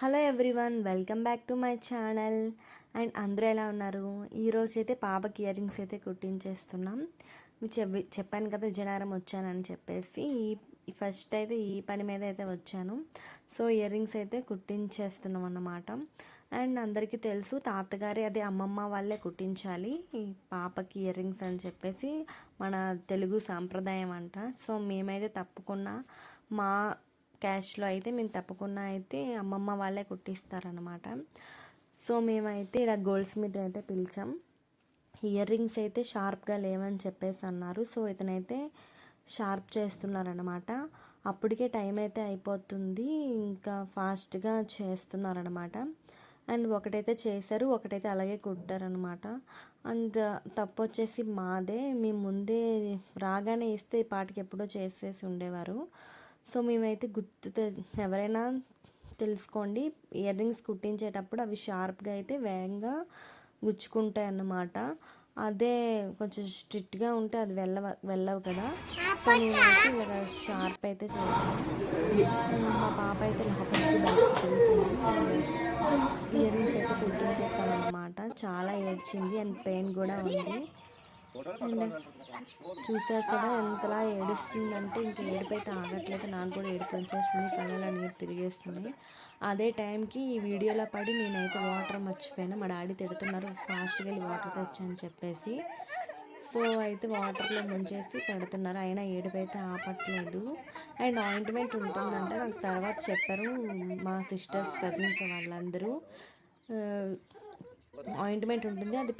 Hello everyone, welcome back to my channel. And అందరూ ఎలా ఉన్నారు? ఈరోజు అయితే పాపకి ఇయర్ రింగ్స్ అయితే కుట్టించేస్తున్నాం. చెప్పాను కదా విజయనగరం వచ్చానని చెప్పేసి ఫస్ట్ అయితే ఈ పని మీద అయితే వచ్చాను. సో ఇయర్ రింగ్స్ అయితే కుట్టించేస్తున్నాం అన్నమాట. అండ్ అందరికీ తెలుసు తాతగారి అదే అమ్మమ్మ వాళ్ళే కుట్టించాలి ఈ పాపకి ఇయర్ రింగ్స్ అని చెప్పేసి మన తెలుగు సాంప్రదాయం అంట. సో మేమైతే తప్పకుండా మా క్యాష్లో అయితే మేము తప్పకుండా అయితే అమ్మమ్మ వాళ్ళే కుట్టిస్తారనమాట. సో మేమైతే ఇలా గోల్డ్ స్మిత్ అయితే పిలిచాం. ఇయర్ రింగ్స్ అయితే షార్ప్గా లేవని చెప్పేసి అన్నారు. సో ఇతనైతే షార్ప్ చేస్తున్నారనమాట. అప్పటికే టైం అయితే అయిపోతుంది, ఇంకా ఫాస్ట్గా చేస్తున్నారనమాట. అండ్ ఒకటైతే చేశారు, ఒకటైతే అలాగే కుట్టారనమాట. అండ్ తప్పు వచ్చేసి మాదే, మేము ముందే రాగానే ఇస్తే ఈ పాటికి ఎప్పుడో చేసేసి ఉండేవారు. సో మేమైతే ఎవరైనా తెలుసుకోండి, ఇయర్ రింగ్స్ కుట్టించేటప్పుడు అవి షార్ప్గా అయితే వేగంగా గుచ్చుకుంటాయి అన్నమాట. అదే కొంచెం స్ట్రిక్ట్గా ఉంటే అది వెళ్ళవు కదా. సో మేమైతే ఇలాగ షార్ప్ అయితే చేసాం. మా పాప అయితే లోపలికి బయటకు తిరుగుతుంది. ఇయర్ రింగ్స్ అయితే కుట్టించేసామన్నమాట. చాలా ఏడ్చింది అండ్ పెయిన్ కూడా ఉంది. అండ్ చూసారు కదా ఎంతలా ఏడుస్తుందంటే ఇంకా ఏడుపు అయితే ఆగట్లేదు. నాకు కూడా ఏడుపు వచ్చేస్తుంది, కళ్ళలో నీరు తిరిగేస్తుంది. అదే టైంకి ఈ వీడియోలో పడి నేనైతే వాటర్ మర్చిపోయాను. మా డాడీ తిడుతున్నారు ఫాస్ట్గా వెళ్ళి వాటర్ తెచ్చని చెప్పేసి. సో అయితే వాటర్లో ముంచేసి పెడుతున్నారు, అయినా ఏడుపు అయితే ఆపట్లేదు. అండ్ ఆయింట్మెంట్ ఉంటుందంటే నాకు తర్వాత చెప్పారు మా సిస్టర్స్, కజిన్స్ వాళ్ళందరూ. ఆయింట్మెంట్ ఉంటుంది, అది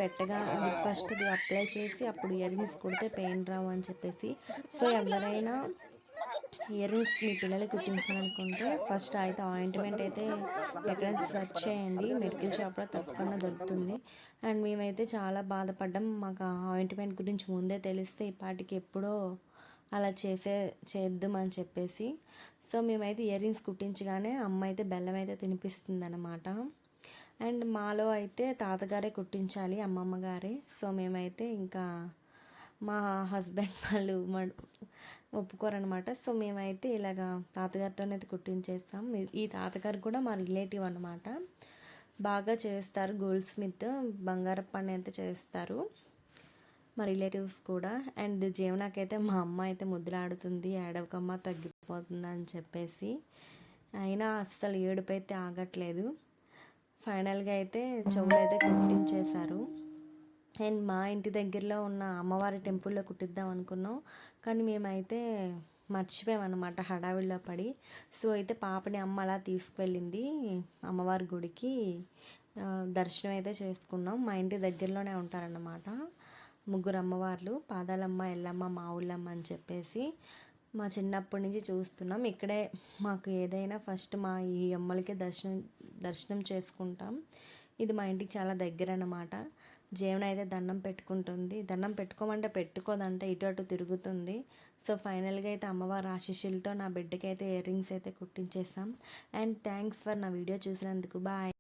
అది ఫస్ట్ అది అప్లై చేసి అప్పుడు ఇయర్ రింగ్స్ కుడితే పెయిన్ రావు అని చెప్పేసి. సో ఎవరైనా ఇయర్ రింగ్స్ మీ పిల్లలకి కుట్టించాలనుకుంటే ఫస్ట్ అయితే ఆయింట్మెంట్ అయితే ఎక్కడైనా సెర్చ్ చేయండి, మెడికల్ షాప్లో తప్పకుండా దొరుకుతుంది. అండ్ మేమైతే చాలా బాధపడ్డాం, మాకు ఆయింట్మెంట్ గురించి ముందే తెలిస్తే ఈ పాటికి ఎప్పుడో అలా చేద్దామని చెప్పేసి. సో మేమైతే ఇయర్ రింగ్స్ కుట్టించగానే అమ్మ అయితే బెల్లం అయితే తినిపిస్తుంది అన్నమాట. అండ్ మాలో అయితే తాతగారే కుట్టించాలి, అమ్మమ్మ గారే. సో మేమైతే ఇంకా మా హస్బెండ్ వాళ్ళు ఒప్పుకోరనమాట. సో మేమైతే ఇలాగా తాతగారితోనైతే కుట్టించేస్తాం. ఈ తాతగారు కూడా మా రిలేటివ్ అనమాట. బాగా చేస్తారు, గోల్డ్ స్మిత్ బంగారపు పని అయితే చేస్తారు మా రిలేటివ్స్ కూడా. అండ్ జీవనాకైతే మా అమ్మ అయితే ముద్దులాడుతుంది, ఏడవకమ్మ తగ్గిపోతుంది అని చెప్పేసి. అయినా అస్సలు ఏడుపు అయితే ఆగట్లేదు. ఫైనల్గా అయితే చెవులు అయితే కుట్టించేశారు. అండ్ మా ఇంటి దగ్గరలో ఉన్న అమ్మవారి టెంపుల్లో కుట్టిద్దాం అనుకున్నాం, కానీ మేమైతే మర్చిపోయామన్నమాట హడావిడిలో పడి. సో అయితే పాపని అమ్మ అలా తీసుకువెళ్ళింది అమ్మవారి గుడికి. దర్శనం అయితే చేసుకున్నాం. మా ఇంటి దగ్గరలోనే ఉంటారన్నమాట ముగ్గురు అమ్మవార్లు, పాదాలమ్మ, ఎల్లమ్మ, మా ఊళ్ళమ్మ అని చెప్పేసి. మా చిన్నప్పటి నుంచి చూస్తున్నాం. ఇక్కడే మాకు ఏదైనా ఫస్ట్ మా ఈ అమ్మలకే దర్శనం చేసుకుంటాం. ఇది మా ఇంటికి చాలా దగ్గర అన్నమాట. జీవన అయితే దండం పెట్టుకుంటుంది, దండం పెట్టుకోమంటే పెట్టుకోదంటే ఇటు అటు తిరుగుతుంది. సో ఫైనల్గా అయితే అమ్మవారి ఆశీస్సులతో నా బిడ్డకి అయితే ఇయర్ రింగ్స్ అయితే కుట్టించేసాం. అండ్ థ్యాంక్స్ ఫర్ నా వీడియో చూసినందుకు. బాయ్.